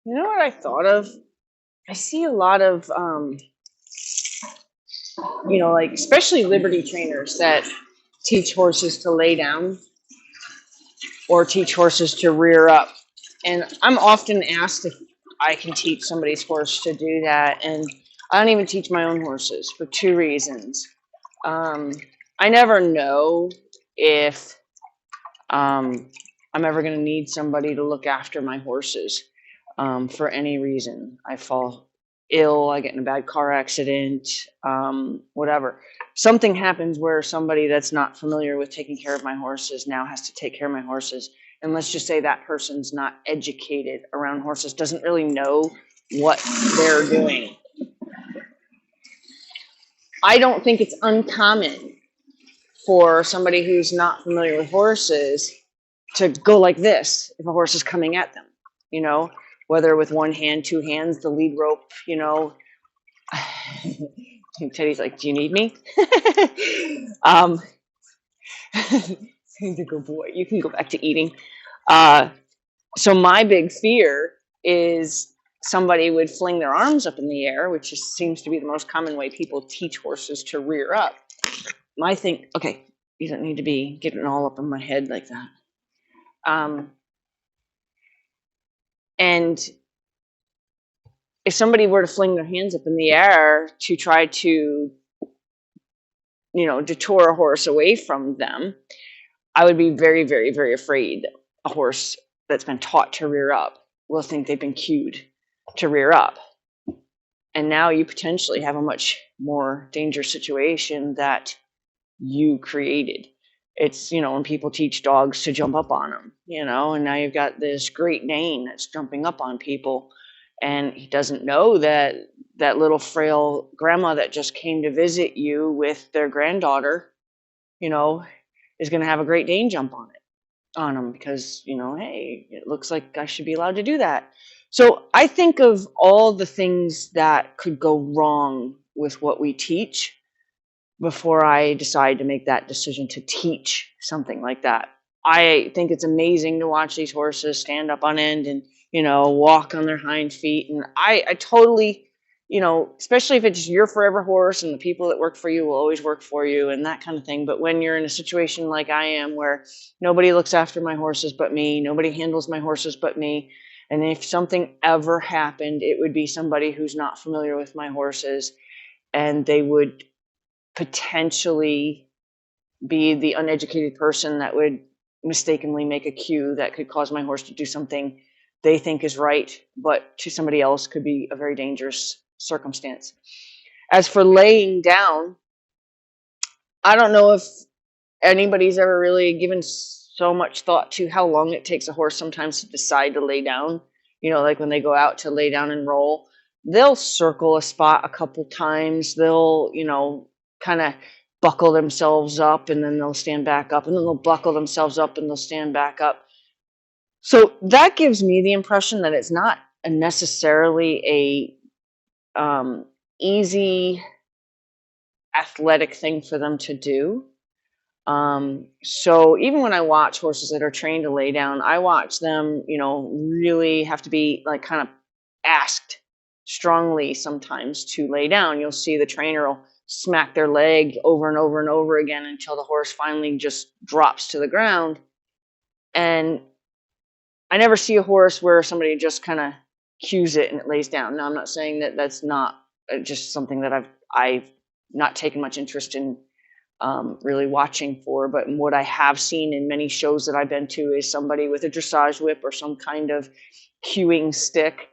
You know what I thought of? I see a lot of, like especially Liberty trainers that teach horses to lay down or teach horses to rear up. And I'm often asked if I can teach somebody's horse to do that. And I don't even teach my own horses for two reasons. Um, I never know if I'm ever going to need somebody to look after my horses for any reason. I fall ill, I get in a bad car accident, whatever. Something happens where somebody that's not familiar with taking care of my horses now has to take care of my horses. And let's just say that person's not educated around horses, doesn't really know what they're doing. I don't think it's uncommon for somebody who's not familiar with horses to go like this if a horse is coming at them, you know, whether with one hand, two hands, the lead rope, Teddy's like, do you need me? um, he's a good boy. You can go back to eating. So my big fear is somebody would fling their arms up in the air, which seems to be the most common way people teach horses to rear up. My thing, okay, you don't need to be getting all up in my head like that. And if somebody were to fling their hands up in the air to try to, detour a horse away from them, I would be very, very, very afraid a horse that's been taught to rear up will think they've been cued to rear up. And now you potentially have a much more dangerous situation that you created. It's, when people teach dogs to jump up on them, and now you've got this Great Dane that's jumping up on people, and he doesn't know that that little frail grandma that just came to visit you with their granddaughter, is going to have a Great Dane jump on them because, hey, it looks like I should be allowed to do that. So I think of all the things that could go wrong with what we teach before I decide to make that decision to teach something like that. I think it's amazing to watch these horses stand up on end and, walk on their hind feet. And I totally, especially if it's your forever horse and the people that work for you will always work for you and that kind of thing. But when you're in a situation like I am where nobody looks after my horses but me, nobody handles my horses but me, and if something ever happened, it would be somebody who's not familiar with my horses, and they would potentially be the uneducated person that would mistakenly make a cue that could cause my horse to do something they think is right, but to somebody else could be a very dangerous circumstance. As for laying down, I don't know if anybody's ever really given so much thought to how long it takes a horse sometimes to decide to lay down. Like when they go out to lay down and roll, they'll circle a spot a couple times. They'll, kind of buckle themselves up and then they'll stand back up and then they'll buckle themselves up and they'll stand back up. So that gives me the impression that it's not necessarily a easy athletic thing for them to do. So even when I watch horses that are trained to lay down, I watch them, really have to be like kind of asked strongly sometimes to lay down. You'll see the trainer will smack their leg over and over and over again until the horse finally just drops to the ground. And I never see a horse where somebody just kind of cues it and it lays down. Now, I'm not saying that that's not just something that I've not taken much interest in really watching for, but what I have seen in many shows that I've been to is somebody with a dressage whip or some kind of cueing stick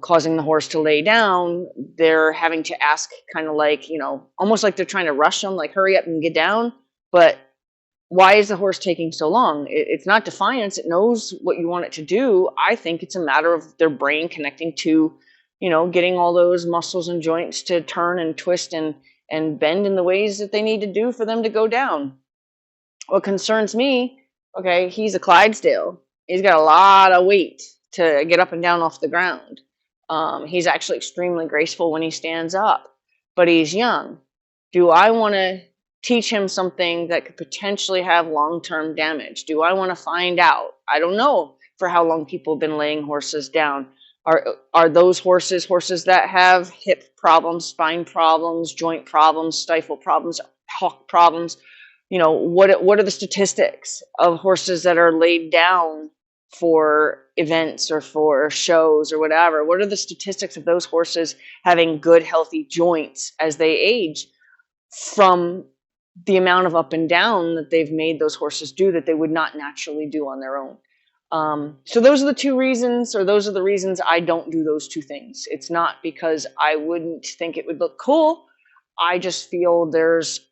causing the horse to lay down. They're having to ask kind of like, almost like they're trying to rush them, like hurry up and get down. But why is the horse taking so long? It's not defiance. It knows what you want it to do. I think it's a matter of their brain connecting to, getting all those muscles and joints to turn and twist and bend in the ways that they need to do for them to go down. What concerns me, okay, he's a Clydesdale. He's got a lot of weight to get up and down off the ground. He's actually extremely graceful when he stands up, but he's young. Do I want to teach him something that could potentially have long-term damage? Do I want to find out? I don't know for how long people have been laying horses down, Are those horses that have hip problems, spine problems, joint problems, stifle problems, hock problems? You know, what are the statistics of horses that are laid down for events or for shows or whatever? What are the statistics of those horses having good, healthy joints as they age from the amount of up and down that they've made those horses do that they would not naturally do on their own? So those are the two reasons, or those are the reasons I don't do those two things. It's not because I wouldn't think it would look cool. I just feel there's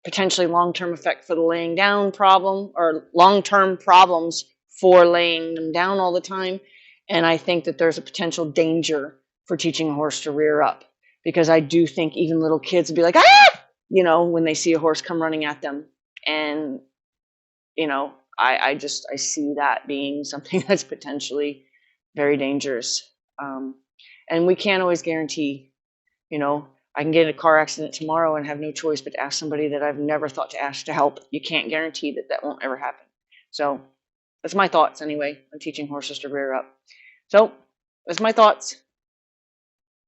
potentially long-term effect for the laying down problem, or long-term problems for laying them down all the time. And I think that there's a potential danger for teaching a horse to rear up, because I do think even little kids will be like, ah, you know, when they see a horse come running at them. And, you know, I see that being something that's potentially very dangerous. And we can't always guarantee, you know, I can get in a car accident tomorrow and have no choice but to ask somebody that I've never thought to ask to help. You can't guarantee that that won't ever happen. So that's my thoughts anyway on teaching horses to rear up. So that's my thoughts.